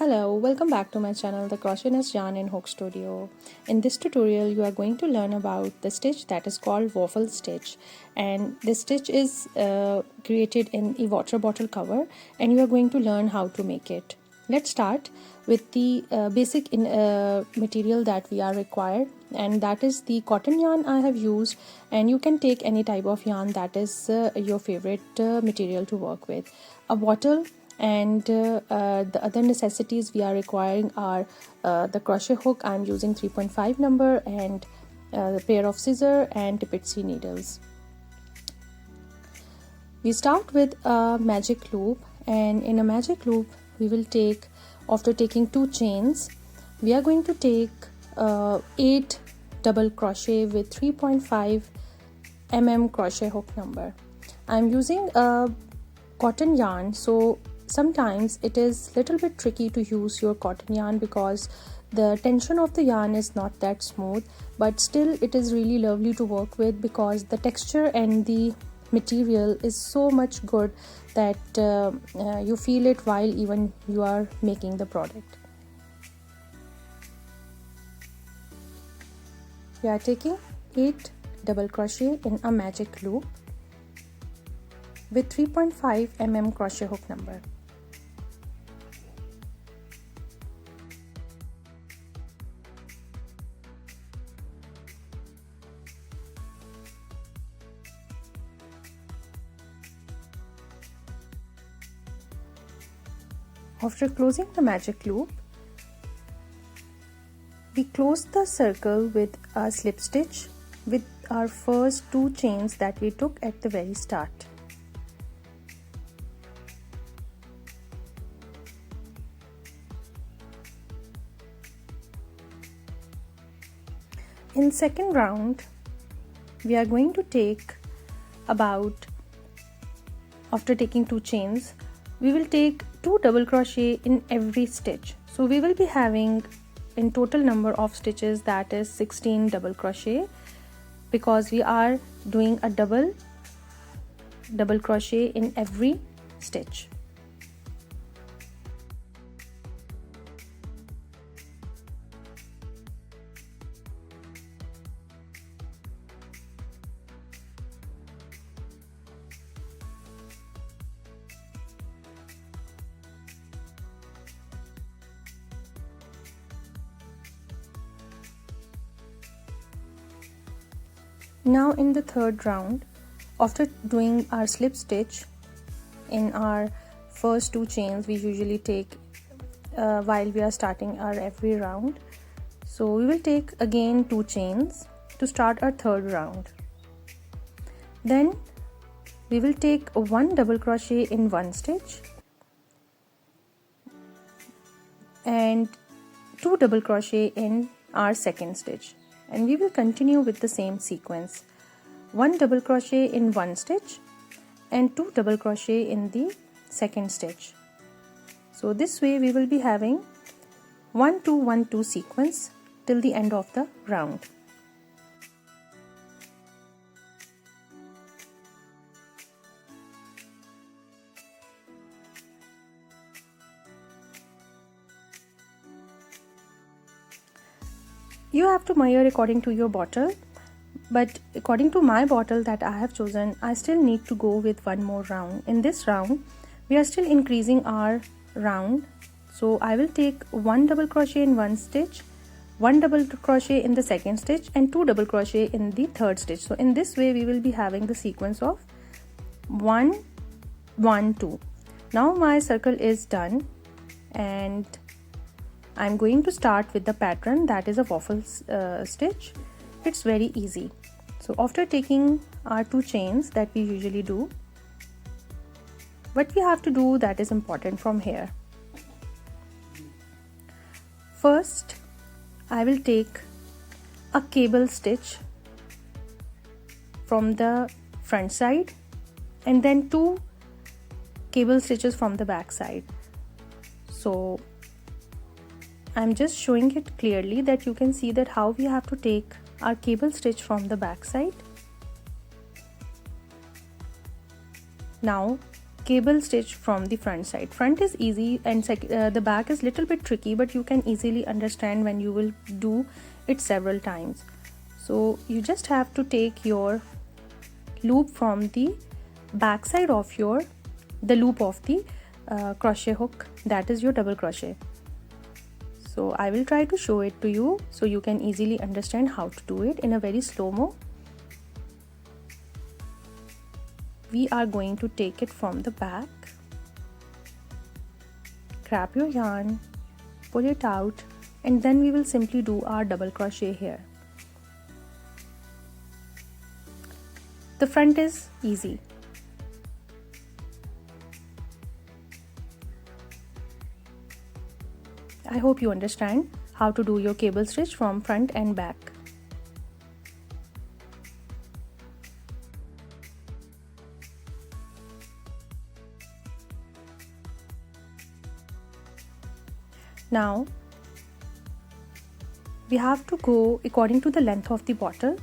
Hello, welcome back to my channel, the Crochetness Yarn and Hook Studio. In this tutorial, you are going to learn about the stitch that is called waffle stitch, and this stitch is created in a water bottle cover, and you are going to learn how to make it. Let's start with the basic material that we are required, and that is the cotton yarn I have used, and you can take any type of yarn that is your favorite material to work with. A bottle, and the other necessities we are requiring are the crochet hook. I'm using 3.5 number, and a pair of scissors and Tipitsy needles. We start with a magic loop, and in a magic loop we will take, after taking 2 chains, we are going to take 8 double crochet with 3.5 mm crochet hook number. I'm using a cotton yarn, so sometimes it is little bit tricky to use your cotton yarn because the tension of the yarn is not that smooth, but still it is really lovely to work with because the texture and the material is so much good that you feel it while even you are making the product. We are taking 8 double crochet in a magic loop with 3.5 mm crochet hook number. After closing the magic loop, we close the circle with a slip stitch with our first 2 chains that we took at the very start. In second round, we are going to take about, after taking 2 chains, we will take 2 double crochet in every stitch. So we will be having in total number of stitches, that is 16 double crochet, because we are doing a double crochet in every stitch. Now in the third round, after doing our slip stitch in our first 2 chains we usually take while we are starting our every round, so we will take again 2 chains to start our third round. Then we will take 1 double crochet in one stitch and 2 double crochet in our second stitch, and we will continue with the same sequence: 1 double crochet in one stitch and 2 double crochet in the second stitch. So this way we will be having 1 2 1 2 sequence till the end of the round. You have to measure according to your bottle, but according to my bottle that I have chosen, I still need to go with one more round. In this round, we are still increasing our round, so I will take 1 double crochet in one stitch, 1 double crochet in the second stitch, and 2 double crochet in the third stitch. So in this way we will be having the sequence of 1 1 2. Now my circle is done, and I'm going to start with the pattern that is a waffle stitch. It's very easy. So after taking our 2 chains that we usually do, what we have to do that is important from here. First, I will take a cable stitch from the front side and then 2 cable stitches from the back side. So I'm just showing it clearly that you can see that how we have to take our cable stitch from the back side. Now cable stitch from the front side. Front is easy and the back is little bit tricky, but you can easily understand when you will do it several times. So you just have to take your loop from the back side of the loop of the crochet hook, that is your double crochet. So I will try to show it to you so you can easily understand how to do it in a very slow-mo. We are going to take it from the back, grab your yarn, pull it out, and then we will simply do our double crochet here. The front is easy. I hope you understand how to do your cable stitch from front and back. Now we have to go according to the length of the bottle,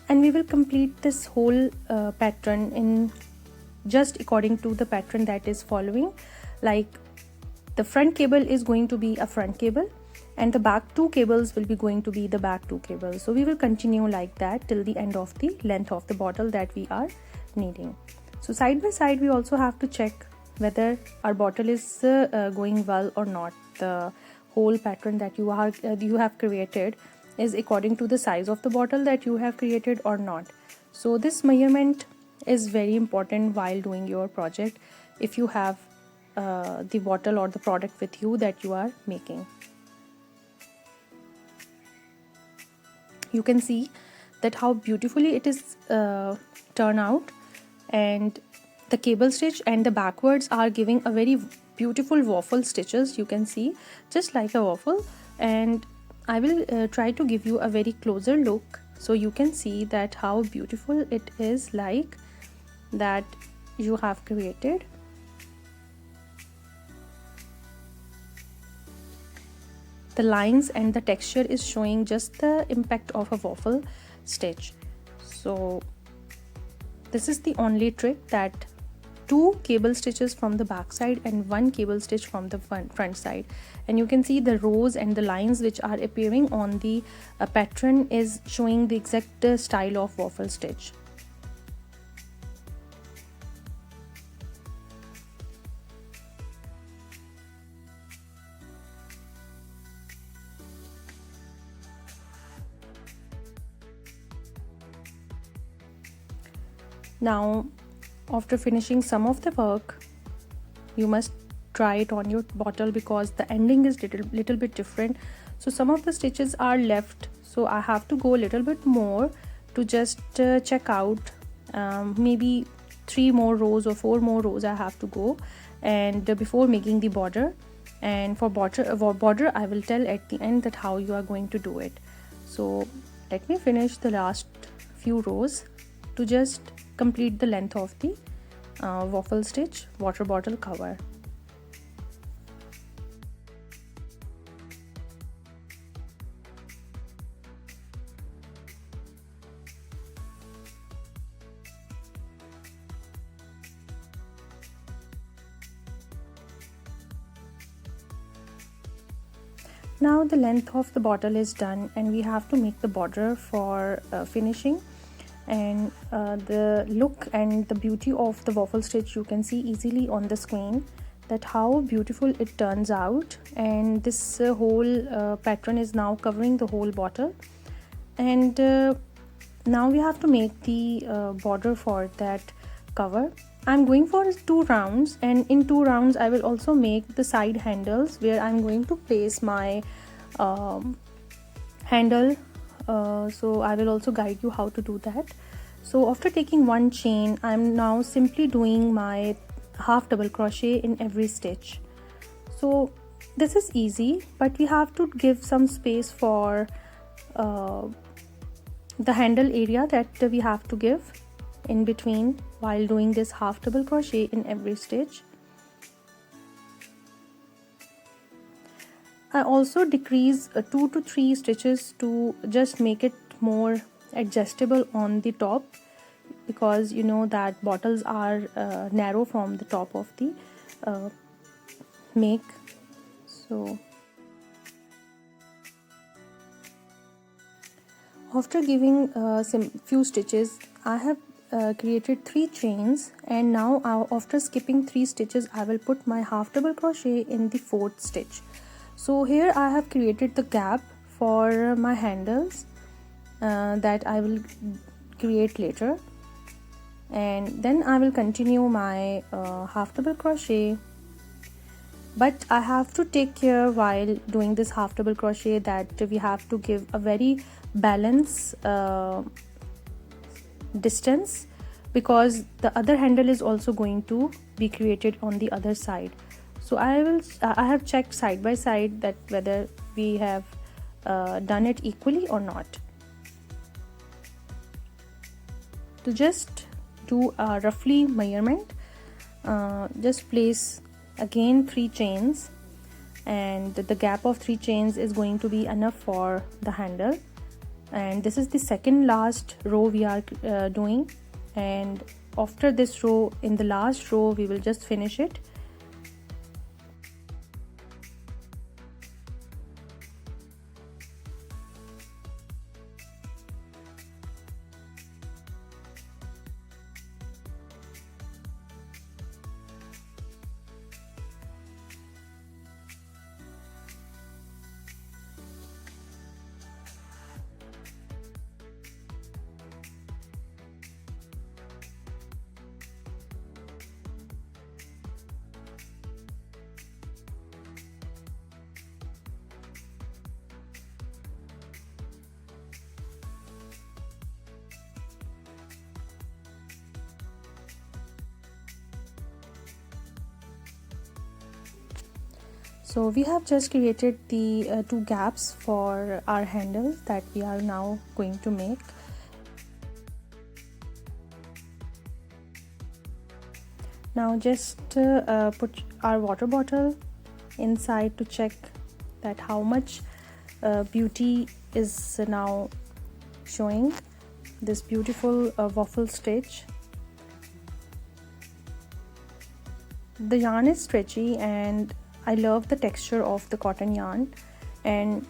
and we will complete this whole pattern in just according to the pattern that is following. Like the front cable is going to be a front cable and the back two cables will be going to be the back two cables. So we will continue like that till the end of the length of the bottle that we are needing. So side by side we also have to check whether our bottle is going well or not. The whole pattern that you have created is according to the size of the bottle that you have created or not. So this measurement is very important while doing your project if you have the bottle or the product with you that you are making. You can see that how beautifully it is turned out, and the cable stitch and the backwards are giving a very beautiful waffle stitches. You can see just like a waffle, and I will try to give you a very closer look so you can see that how beautiful it is, like that you have created. The lines and the texture is showing just the impact of a waffle stitch. So this is the only trick, that 2 cable stitches from the back side and 1 cable stitch from the front side, and you can see the rows and the lines which are appearing on the pattern is showing the exact style of waffle stitch. Now after finishing some of the work, you must try it on your bottle because the ending is little bit different. So some of the stitches are left, so I have to go a little bit more to just check out. Maybe 3 more rows or 4 more rows I have to go, and before making the border. And for border I will tell at the end that how you are going to do it. So let me finish the last few rows to just complete the length of the waffle stitch water bottle cover. Now the length of the bottle is done, and we have to make the border for finishing. And the look and the beauty of the waffle stitch you can see easily on the screen, that how beautiful it turns out. And this whole pattern is now covering the whole bottle, and now we have to make the border for that cover. I'm going for 2 rounds, and in 2 rounds I will also make the side handles where I'm going to place my handle. So I will also guide you how to do that. So after taking 1 chain, I'm now simply doing my half double crochet in every stitch. So this is easy, but we have to give some space for the handle area that we have to give in between while doing this half double crochet in every stitch. I also decrease 2 to 3 stitches to just make it more adjustable on the top. because you know that bottles are narrow from the top of the make. So after giving some few stitches, I have created 3 chains, and now after skipping 3 stitches I will put my half double crochet in the 4th stitch. So here I have created the gap for my handles that I will create later, and then I will continue my half double crochet. But I have to take care while doing this half double crochet that we have to give a very balanced distance, because the other handle is also going to be created on the other side. So I have checked side by side that whether we have done it equally or not. To just do a roughly measurement, just place again 3 chains, and the gap of 3 chains is going to be enough for the handle. And this is the second last row we are doing, and after this row, in the last row, we will just finish it. So we have just created the 2 gaps for our handles that we are now going to make. Now just put our water bottle inside to check that how much beauty is now showing this beautiful waffle stitch. The yarn is stretchy and I love the texture of the cotton yarn, and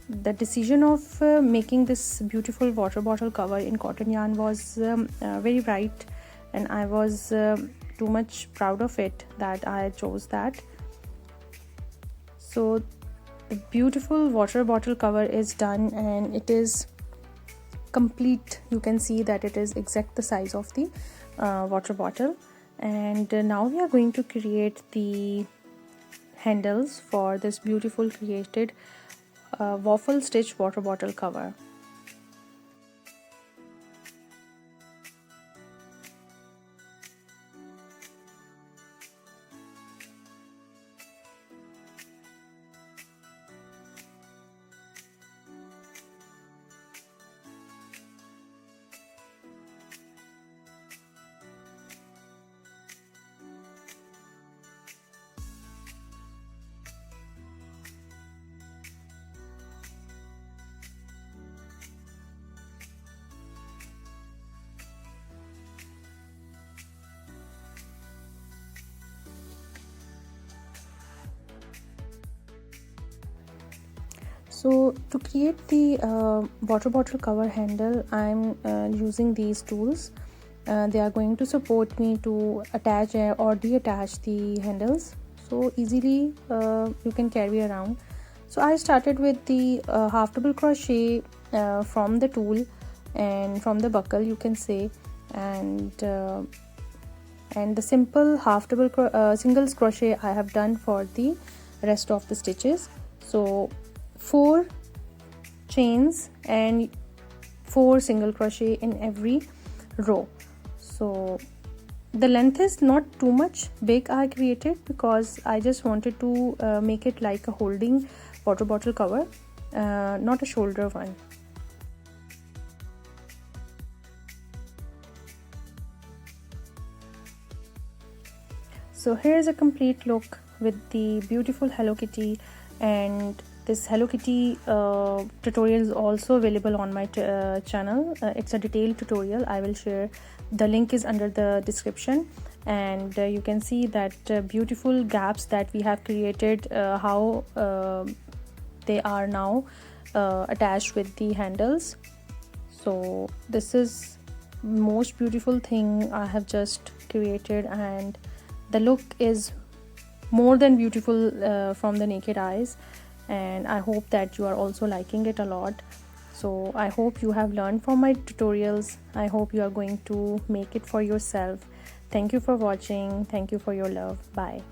the decision of making this beautiful water bottle cover in cotton yarn was very right, and I was too much proud of it that I chose that. So the beautiful water bottle cover is done and it is complete. You can see that it is exact the size of the water bottle, and now we are going to create the handles for this beautiful created waffle stitch water bottle cover. So to create the water bottle cover handle, I'm using these tools. They are going to support me to attach or deattach the handles so easily you can carry around. So I started with the half double crochet from the tool and from the buckle, you can say, and the simple half double singles crochet I have done for the rest of the stitches. So 4 chains and 4 single crochet in every row. So the length is not too much big I created because I just wanted to make it like a holding water bottle cover, not a shoulder one. So here is a complete look with the beautiful Hello Kitty and this Hello Kitty tutorial is also available on my channel. It's a detailed tutorial. I will share, the link is under the description, and you can see that beautiful gaps that we have created, how they are now attached with the handles. So this is most beautiful thing I have just created, and the look is more than beautiful from the naked eyes, and I hope that you are also liking it a lot. So I hope you have learned from my tutorials. I hope you are going to make it for yourself. Thank you for watching. Thank you for your love. Bye.